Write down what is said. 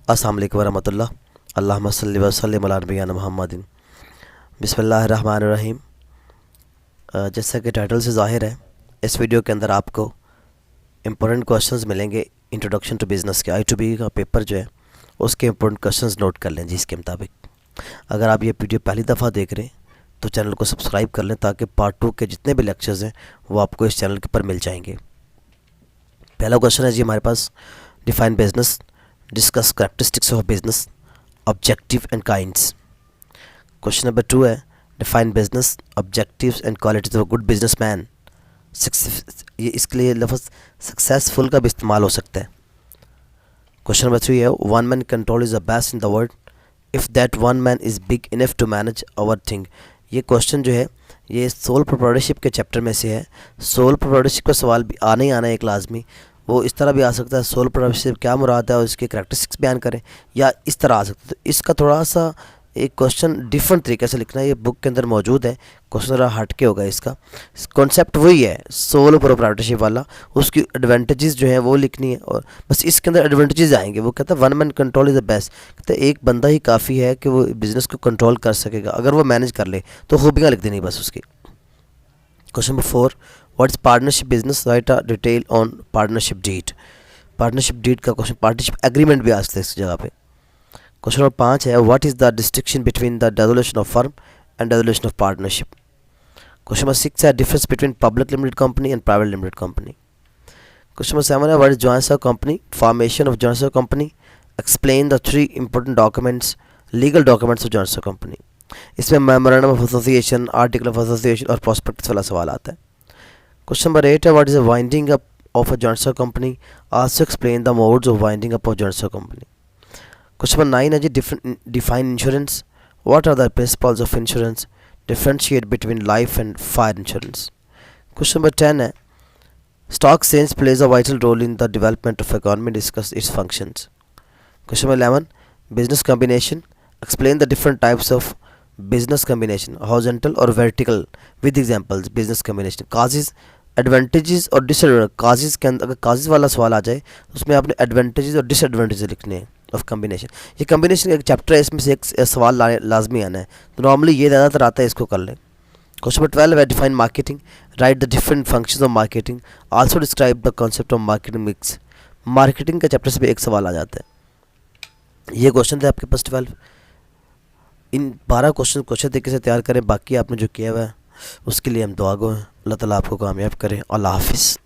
अस्सलाम वालेकुम वरहमतुल्लाह। अल्लाहुम्मा सल्लि व सल्लिम अला नबिय्यिना मुहम्मदिन। बिस्मिल्लाहिर्रहमानिर्रहीम। जैसा कि टाइटल से ज़ाहिर है, इस वीडियो के अंदर आपको इम्पोर्टेंट क्वेश्चंस मिलेंगे इंट्रोडक्शन टू बिज़नेस के। I2B का पेपर जो है उसके इम्पोर्टेंट क्वेश्चंस नोट कर लें जी। इसके मुताबिक अगर आप ये वीडियो पहली दफ़ा देख रहे हैं तो चैनल को सब्सक्राइब कर लें ताकि पार्ट 2 के जितने भी लेक्चर्स हैं वो आपको इस चैनल के ऊपर मिल जाएंगे। पहला क्वेश्चन है जी हमारे पास, define business, discuss characteristics of business, objective and kinds. Question number 2 है, define business, objectives and qualities of a good businessman. ये इसके लिए लफ्ज़ सक्सेसफुल का भी इस्तेमाल हो सकता है। क्वेश्चन नंबर 3 है, one man control is the best in the world if that one man is big enough to manage our thing. ये क्वेश्चन जो है ये सोल प्रोप्राइटरशिप के चैप्टर में से है। सोल प्रोप्राइटरशिप का सवाल भी आना ही आना है एक लाजमी। वो इस तरह भी आ सकता है, सोल प्रोप्राइटरशिप क्या मुराद है और इसके करैक्टरिस्टिक्स बयान करें, या इस तरह आ सकता है। तो इसका थोड़ा सा एक क्वेश्चन डिफरेंट तरीके से लिखना है, ये बुक के अंदर मौजूद है। क्वेश्चन थोड़ा हट के होगा। इसका कॉन्सेप्ट वही है सोल प्रोप्राइटरशिप वाला, उसकी एडवांटेजेस जो है वो लिखनी है और बस इसके अंदर एडवांटेजेस आएंगे। वो कहता है one man control is the best, कहते हैं एक बंदा ही काफ़ी है कि वो बिज़नेस को कंट्रोल कर सकेगा अगर वो मैनेज कर ले, तो खूबियाँ लिख देनी बस उसकी। Question number 4, what is partnership business, right a detail on partnership deed. Partnership deed का क्वेश्चन पार्टनरशिप एग्रीमेंट भी आ सकता है इस जगह पे। क्वेश्चन नंबर 5 है, what is the distinction between the dissolution of firm and dissolution of partnership. Question number 6 है, difference between public limited company and private limited company. Question number 7 है, what is joint stock company, formation of joint stock company, explain the 3 important documents, legal documents of joint stock company. इसमें memorandum of association, article of association और prospectus वाला सवाल आता है। Question number 8 है, what is a winding up of a joint stock company, also explain the modes of winding up of joint stock company. Question number 9 है जी, define insurance, what are the principles of insurance, differentiate between life and fire insurance. Question number 10 है, stock exchange plays a vital role in the development of economy, discuss its functions. Question number 11, business combination, explain the different types of business combination, horizontal or vertical, with examples. business combination causes, advantages और disadvantages। causes के अंदर अगर causes वाला सवाल आ जाए तो उसमें आपने advantages और disadvantages लिखने हैं ऑफ कम्बिनेशन। ये कम्बिनेशन एक चैप्टर है, इसमें से एक सवाल लाजमी आना है, तो नॉर्मली ये ज़्यादातर आता है, इसको कर लें। Question number 12 है, define marketing, write the different functions of marketing, also describe the concept of marketing mix। Marketing के चैप्टर से भी एक सवाल आ जाता है। ये क्वेश्चन थे आपके पास 12। इन 12 क्वेश्चन को अच्छे तरीके से तैयार करें। बाकी आपने जो किया हुआ है उसके लिए हम दुआ गो हैं। अल्लाह ताला आपको कामयाब करे। अल्लाह हाफिज़।